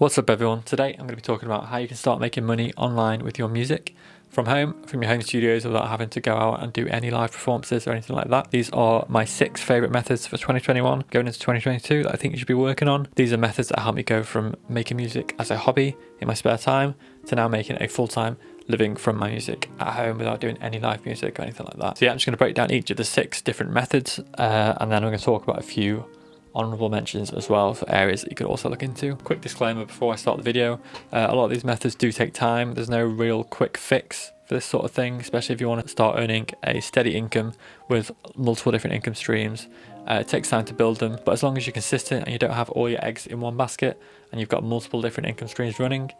What's up everyone? Today I'm going to be talking about how you can start making money online with your music from home, from your home studios without having to go out and do any live performances or anything like that. These are my 6 favourite methods for 2021 going into 2022 that I think you should be working on. These are methods that help me go from making music as a hobby in my spare time to now making it a full-time living from my music at home without doing any live music or anything like that. So yeah, I'm just going to break down each of the 6 different methods and then I'm going to talk about a few honourable mentions as well for areas that you could also look into. Quick disclaimer before I start the video, a lot of these methods do take time. There's no real quick fix for this sort of thing, especially if you want to start earning a steady income with multiple different income streams. It takes time to build them, but as long as you're consistent and you don't have all your eggs in one basket and you've got multiple different income streams running,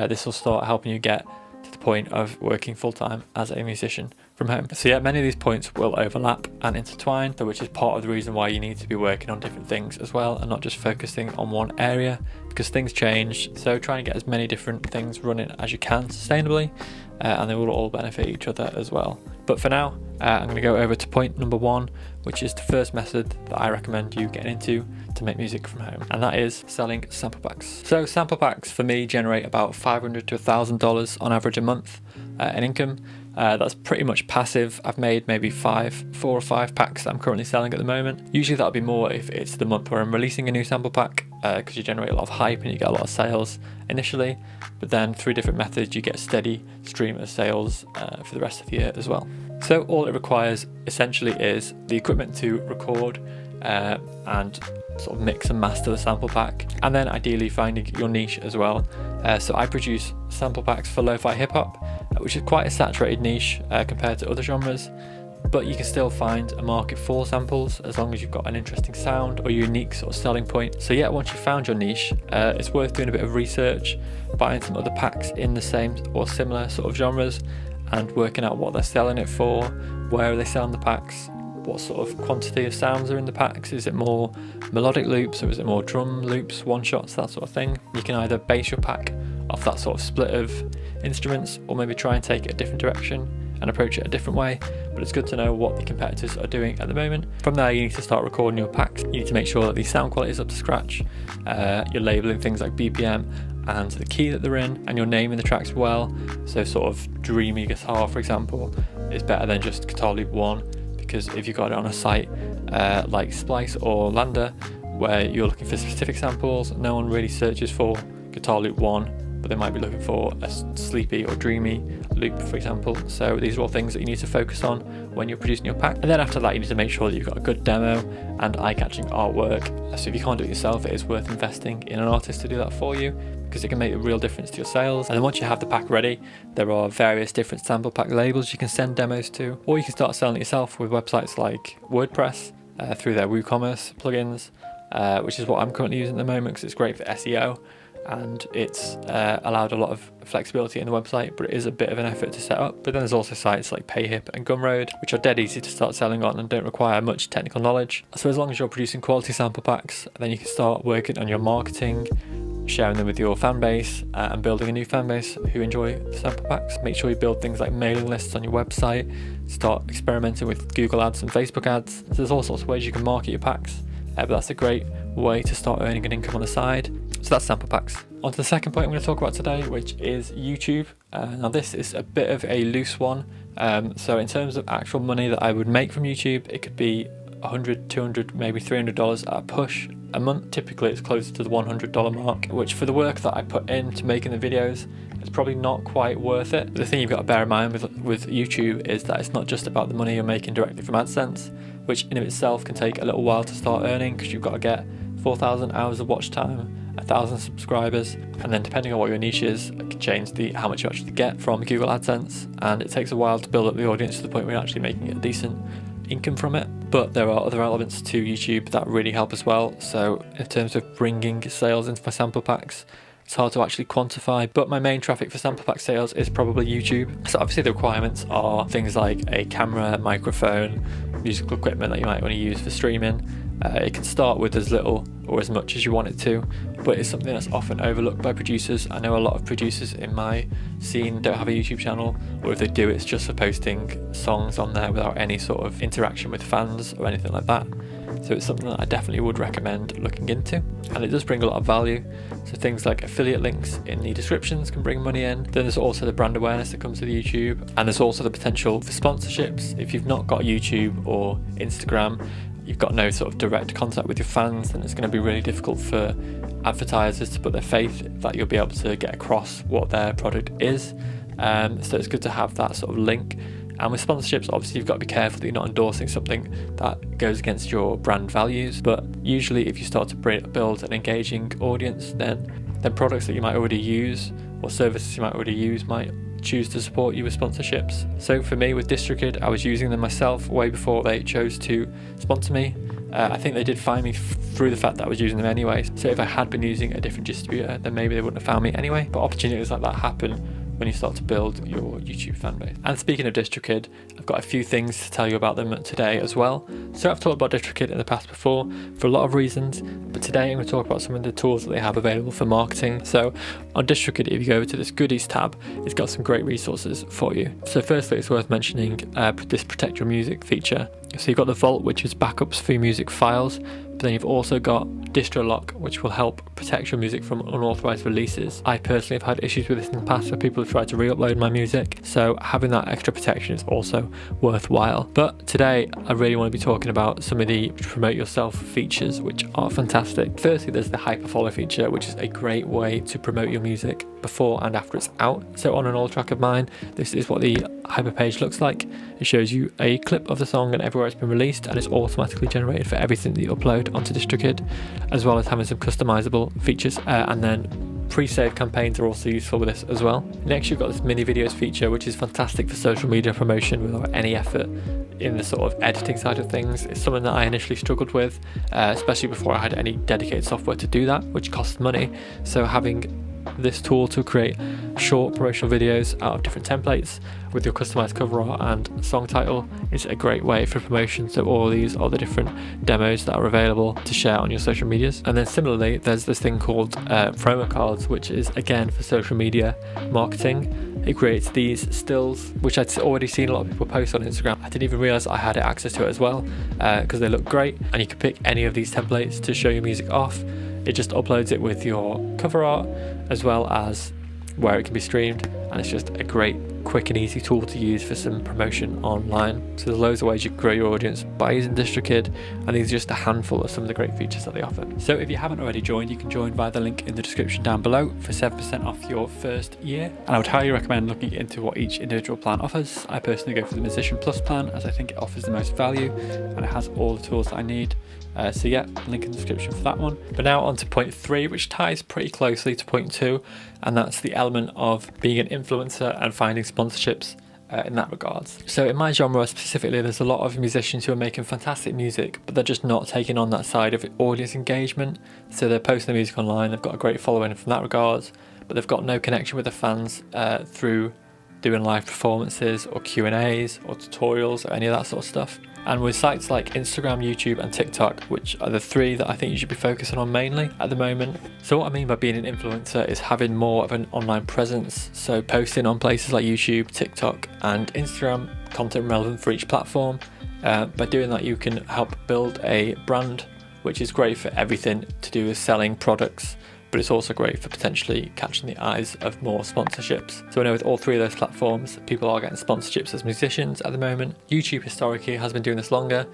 this will start helping you get to the point of working full-time as a musician from home. So yeah, many of these points will overlap and intertwine, which is part of the reason why you need to be working on different things as well and not just focusing on one area, because things change. So try and get as many different things running as you can sustainably, and they will all benefit each other as well. But for now, I'm going to go over to point number 1, which is the first method that I recommend you getting into to make music from home, and that is selling sample packs. So sample packs for me generate about $500 to $1,000 on average a month in income. That's pretty much passive. I've made maybe 4 or 5 packs that I'm currently selling at the moment. Usually that'll be more if it's the month where I'm releasing a new sample pack, because you generate a lot of hype and you get a lot of sales initially, but then through different methods you get a steady stream of sales for the rest of the year as well. So all it requires essentially is the equipment to record and sort of mix and master the sample pack, and then ideally finding your niche as well. So I produce sample packs for lo-fi hip-hop, which is quite a saturated niche compared to other genres, but you can still find a market for samples as long as you've got an interesting sound or unique sort of selling point. So yeah, once you've found your niche, it's worth doing a bit of research, buying some other packs in the same or similar sort of genres and working out what they're selling it for, where are they selling the packs, what sort of quantity of sounds are in the packs. Is it more melodic loops or is it more drum loops, one shots, that sort of thing. You can either base your pack off that sort of split of instruments or maybe try and take it a different direction and approach it a different way, but it's good to know what the competitors are doing at the moment. From there you need to start recording your packs. You need to make sure that the sound quality is up to scratch, you're labelling things like BPM and the key that they're in, and you're naming the tracks well. So sort of dreamy guitar, for example, is better than just guitar loop 1, because if you've got it on a site like Splice or Lander where you're looking for specific samples, no one really searches for guitar loop 1, but they might be looking for a sleepy or dreamy loop, for example. So these are all things that you need to focus on when you're producing your pack. And then after that you need to make sure that you've got a good demo and eye-catching artwork. So if you can't do it yourself, it is worth investing in an artist to do that for you, because it can make a real difference to your sales. And then once you have the pack ready, there are various different sample pack labels you can send demos to, or you can start selling it yourself with websites like WordPress through their WooCommerce plugins, which is what I'm currently using at the moment because it's great for SEO. And it's allowed a lot of flexibility in the website, but it is a bit of an effort to set up. But then there's also sites like Payhip and Gumroad, which are dead easy to start selling on and don't require much technical knowledge. So as long as you're producing quality sample packs, then you can start working on your marketing, sharing them with your fan base, and building a new fan base who enjoy the sample packs. Make sure you build things like mailing lists on your website, start experimenting with Google ads and Facebook ads. So there's all sorts of ways you can market your packs, but that's a great way to start earning an income on the side. So that's sample packs. On to the second point I'm going to talk about today, which is YouTube. Now this is a bit of a loose one. So in terms of actual money that I would make from YouTube, it could be $100, $200, maybe $300 at a push a month. Typically it's closer to the $100 mark, which for the work that I put into making the videos, it's probably not quite worth it. The thing you've got to bear in mind with YouTube is that it's not just about the money you're making directly from AdSense, which in of itself can take a little while to start earning, because you've got to get 4,000 hours of watch time, 1,000 subscribers, and then depending on what your niche is, it can change how much you actually get from Google AdSense, and it takes a while to build up the audience to the point where you're actually making a decent income from it. But there are other elements to YouTube that really help as well. So in terms of bringing sales into my sample packs, it's hard to actually quantify, but my main traffic for sample pack sales is probably YouTube. So obviously the requirements are things like a camera, microphone, musical equipment that you might want to use for streaming. It can start with as little or as much as you want it to, but it's something that's often overlooked by producers. I know a lot of producers in my scene don't have a YouTube channel, or if they do, it's just for posting songs on there without any sort of interaction with fans or anything like that. So it's something that I definitely would recommend looking into, and it does bring a lot of value. So things like affiliate links in the descriptions can bring money in. Then there's also the brand awareness that comes with YouTube, and there's also the potential for sponsorships. If you've not got YouTube or Instagram, you've got no sort of direct contact with your fans, then it's going to be really difficult for advertisers to put their faith that you'll be able to get across what their product is. So it's good to have that sort of link. And with sponsorships, obviously you've got to be careful that you're not endorsing something that goes against your brand values. But usually if you start to build an engaging audience, then products that you might already use or services you might already use might choose to support you with sponsorships. So for me with DistroKid, I was using them myself way before they chose to sponsor me. I think they did find me through the fact that I was using them anyway. So if I had been using a different distributor, then maybe they wouldn't have found me anyway. But opportunities like that happen when you start to build your YouTube fan base. And speaking of DistroKid, I've got a few things to tell you about them today as well. So I've talked about DistroKid in the past before for a lot of reasons, but today I'm going to talk about some of the tools that they have available for marketing. So on DistroKid, if you go over to this goodies tab, it's got some great resources for you. So firstly, it's worth mentioning this protect your music feature. So you've got the Vault, which is backups for your music files, but then you've also got Distro Lock, which will help protect your music from unauthorized releases. I personally have had issues with this in the past where people have tried to re-upload my music, so having that extra protection is also worthwhile. But today I really want to be talking about some of the promote yourself features, which are fantastic. Firstly, there's the hyperfollow feature, which is a great way to promote your music before and after it's out. So on an old track of mine, this is what the hyper page looks like. It shows you a clip of the song and everywhere it's been released, and it's automatically generated for everything that you upload onto DistroKid, as well as having some customizable features, and then pre-save campaigns are also useful with this as well. Next, you've got this mini videos feature, which is fantastic for social media promotion without any effort in the sort of editing side of things. It's something that I initially struggled with, especially before I had any dedicated software to do that, which costs money. So having this tool to create short promotional videos out of different templates with your customized cover art and song title is a great way for promotion. So all these are the different demos that are available to share on your social medias. And then similarly, there's this thing called promo cards, which is again for social media marketing. It creates these stills, which I'd already seen a lot of people post on Instagram. I didn't even realize I had access to it as well, because they look great, and you can pick any of these templates to show your music off. It just uploads it with your cover art as well as where it can be streamed, and it's just a great, quick and easy tool to use for some promotion online. So there's loads of ways you can grow your audience by using DistroKid, and these are just a handful of some of the great features that they offer. So if you haven't already joined, you can join via the link in the description down below for 7% off your first year, and I would highly recommend looking into what each individual plan offers. I personally go for the Musician Plus plan as I think it offers the most value and it has all the tools that I need. So yeah, link in the description for that one. But now on to point 3, which ties pretty closely to point 2, and that's the element of being an influencer and finding sponsorships in that regards. So in my genre specifically, there's a lot of musicians who are making fantastic music, but they're just not taking on that side of audience engagement. So they're posting their music online, they've got a great following from that regards, but they've got no connection with the fans through doing live performances or Q&As or tutorials or any of that sort of stuff. And with sites like Instagram, YouTube and TikTok, which are the 3 that I think you should be focusing on mainly at the moment. So what I mean by being an influencer is having more of an online presence, so posting on places like YouTube, TikTok and Instagram, content relevant for each platform. By doing that, you can help build a brand, which is great for everything to do with selling products, but it's also great for potentially catching the eyes of more sponsorships. So I know with all 3 of those platforms, people are getting sponsorships as musicians at the moment. YouTube historically has been doing this longer,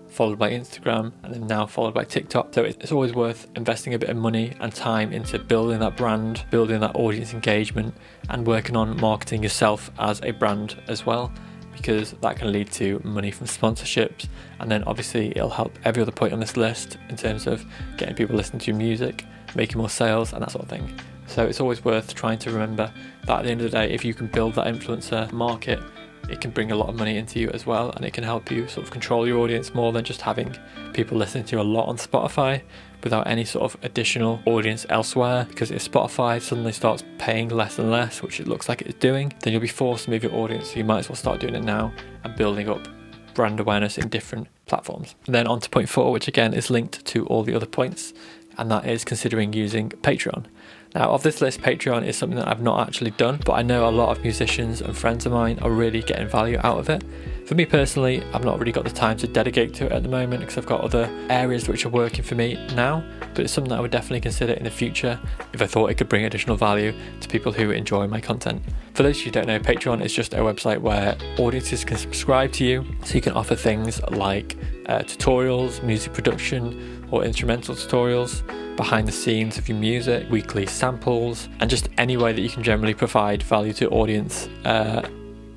followed by Instagram, and then now followed by TikTok. So it's always worth investing a bit of money and time into building that brand, building that audience engagement, and working on marketing yourself as a brand as well, because that can lead to money from sponsorships, and then obviously it'll help every other point on this list in terms of getting people listening to your music, making more sales and that sort of thing. So it's always worth trying to remember that at the end of the day, if you can build that influencer market, it can bring a lot of money into you as well, and it can help you sort of control your audience more than just having people listening to you a lot on Spotify without any sort of additional audience elsewhere. Because if Spotify suddenly starts paying less and less, which it looks like it's doing, then you'll be forced to move your audience, so you might as well start doing it now and building up brand awareness in different platforms. And then on to point 4, which again is linked to all the other points, and that is considering using Patreon. Now, of this list, Patreon is something that I've not actually done, but I know a lot of musicians and friends of mine are really getting value out of it. For me personally, I've not really got the time to dedicate to it at the moment because I've got other areas which are working for me now, but it's something that I would definitely consider in the future if I thought it could bring additional value to people who enjoy my content. For those who don't know, Patreon is just a website where audiences can subscribe to you, so you can offer things like tutorials, music production or instrumental tutorials, behind the scenes of your music, weekly samples, and just any way that you can generally provide value to audience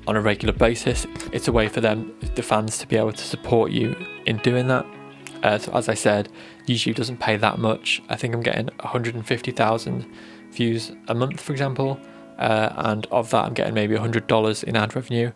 on a regular basis. It's a way for them, the fans, to be able to support you in doing that. So as I said, YouTube doesn't pay that much. I think I'm getting 150,000 views a month, for example, and of that I'm getting maybe $100 in ad revenue,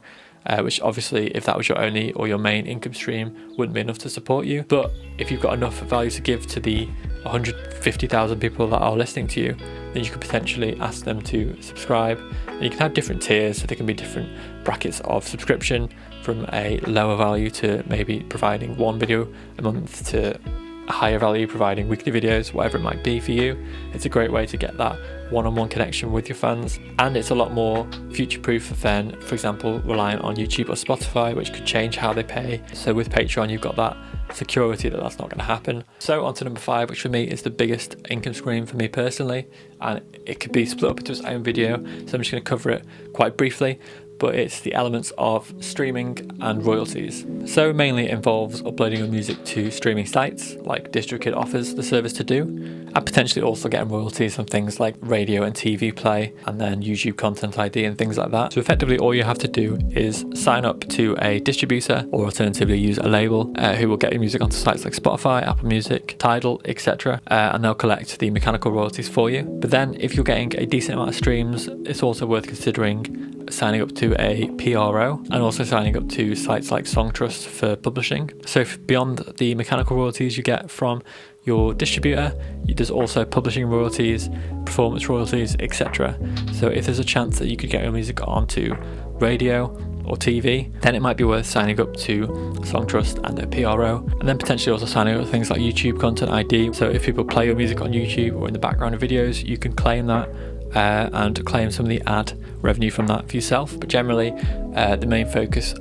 which obviously, if that was your only or your main income stream, wouldn't be enough to support you. But if you've got enough value to give to the 150,000 people that are listening to you, then you could potentially ask them to subscribe. And you can have different tiers, so there can be different brackets of subscription, from a lower value to maybe providing one video a month to a higher value providing weekly videos, whatever it might be for you. It's a great way to get that one-on-one connection with your fans, and it's a lot more future-proof than, for example, relying on YouTube or Spotify, which could change how they pay. So with Patreon, you've got that security that that's not going to happen. So on to number 5, which for me is the biggest income stream for me personally, and it could be split up into its own video, so I'm just going to cover it quite briefly. But it's the elements of streaming and royalties. So mainly it involves uploading your music to streaming sites like DistroKid offers the service to do, and potentially also getting royalties on things like radio and TV play, and then YouTube Content ID and things like that. So effectively all you have to do is sign up to a distributor, or alternatively use a label who will get your music onto sites like Spotify, Apple Music, Tidal, etc., and they'll collect the mechanical royalties for you. But then if you're getting a decent amount of streams, it's also worth considering signing up to a PRO, and also signing up to sites like Songtrust for publishing. So if beyond the mechanical royalties you get from your distributor, there's also publishing royalties, performance royalties, etc. So if there's a chance that you could get your music onto radio or TV, then it might be worth signing up to Songtrust and a PRO, and then potentially also signing up to things like YouTube Content ID. So if people play your music on YouTube or in the background of videos, you can claim that and claim some of the ad revenue from that for yourself. But generally, the main focus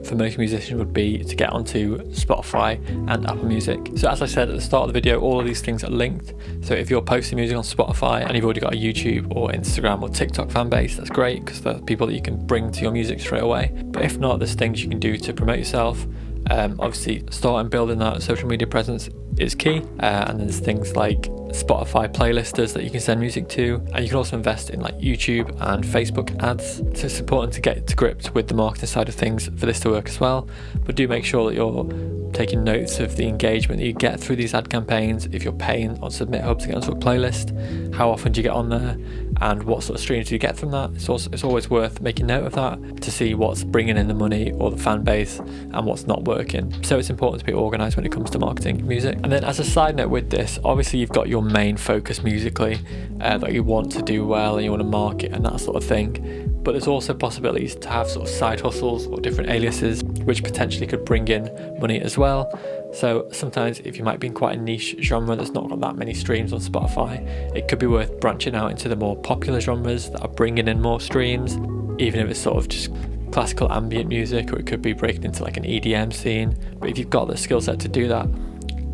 for most musicians would be to get onto Spotify and Apple Music. So as I said at the start of the video, all of these things are linked. So if you're posting music on Spotify and you've already got a YouTube or Instagram or TikTok fan base, that's great, because they're people that you can bring to your music straight away. But if not, there's things you can do to promote yourself. Obviously, starting building that social media presence is key, and there's things like Spotify playlisters that you can send music to, and you can also invest in like YouTube and Facebook ads. So it's important to get to grips with the marketing side of things for this to work as well. But do make sure that you're taking notes of the engagement that you get through these ad campaigns. If you're paying on Submit Hub to get onto a playlist, how often do you get on there, and what sort of streams do you get from that? It's always worth making note of that to see what's bringing in the money or the fan base and what's not working. So it's important to be organised when it comes to marketing music. And then as a side note with this, obviously you've got your main focus musically that you want to do well and you want to market and that sort of thing. But there's also possibilities to have sort of side hustles or different aliases which potentially could bring in money as well. So sometimes if you might be in quite a niche genre that's not got that many streams on Spotify, it could be worth branching out into the more popular genres that are bringing in more streams, even if it's sort of just classical ambient music, or it could be breaking into like an EDM scene. But if you've got the skill set to do that,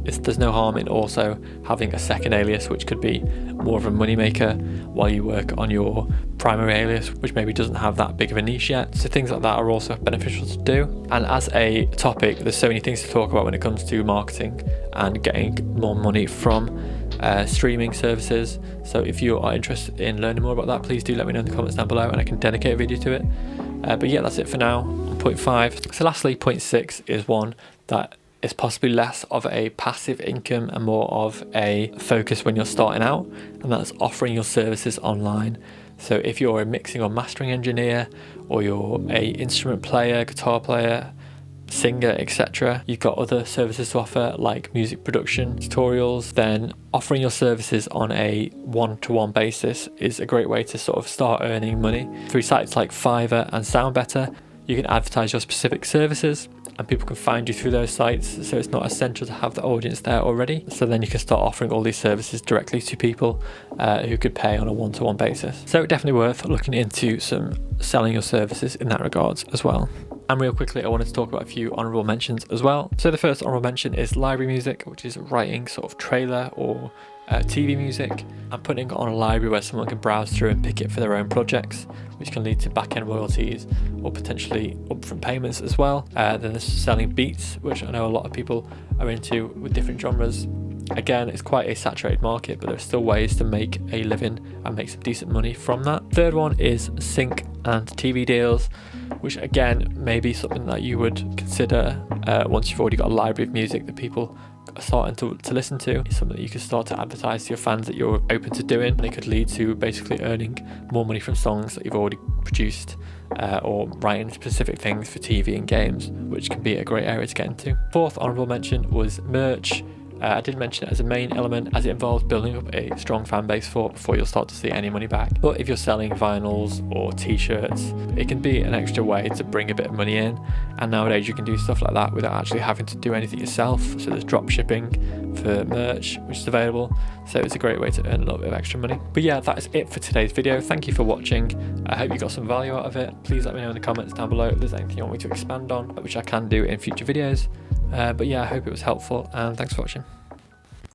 there's no harm in also having a second alias, which could be more of a moneymaker while you work on your primary alias, which maybe doesn't have that big of a niche yet. So things like that are also beneficial to do. And as a topic, there's so many things to talk about when it comes to marketing and getting more money from streaming services. So if you are interested in learning more about that, please do let me know in the comments down below and I can dedicate a video to it. But yeah, that's it for now on point 5. So lastly, point 6 is one that is possibly less of a passive income and more of a focus when you're starting out, and that's offering your services online. So if you're a mixing or mastering engineer, or you're a instrument player, guitar player, singer, etc., you've got other services to offer like music production, tutorials, then offering your services on a one-to-one basis is a great way to sort of start earning money. Through sites like Fiverr and SoundBetter, you can advertise your specific services, and people can find you through those sites, so it's not essential to have the audience there already. So then you can start offering all these services directly to people who could pay on a one-to-one basis. So definitely worth looking into some selling your services in that regards as well. And real quickly, I wanted to talk about a few honourable mentions as well. So the first honourable mention is library music, which is writing sort of trailer or TV music and putting it on a library where someone can browse through and pick it for their own projects, which can lead to back-end royalties or potentially upfront payments as well. Then there's selling beats, which I know a lot of people are into with different genres. Again, it's quite a saturated market, but there's still ways to make a living and make some decent money from that. Third one is sync and TV deals, which again may be something that you would consider once you've already got a library of music that people are starting to listen to. It's something that you can start to advertise to your fans that you're open to doing, and it could lead to basically earning more money from songs that you've already produced or writing specific things for TV and games, which can be a great area to get into. Fourth honourable mention was merch. I did mention it as a main element, as it involves building up a strong fan base before you'll start to see any money back. But if you're selling vinyls or t-shirts, it can be an extra way to bring a bit of money in, and nowadays you can do stuff like that without actually having to do anything yourself. So there's drop shipping for merch, which is available, so it's a great way to earn a little bit of extra money. But yeah, that is it for today's video. Thank you for watching. I hope you got some value out of it. Please let me know in the comments down below if there's anything you want me to expand on, which I can do in future videos. But yeah, I hope it was helpful, and thanks for watching.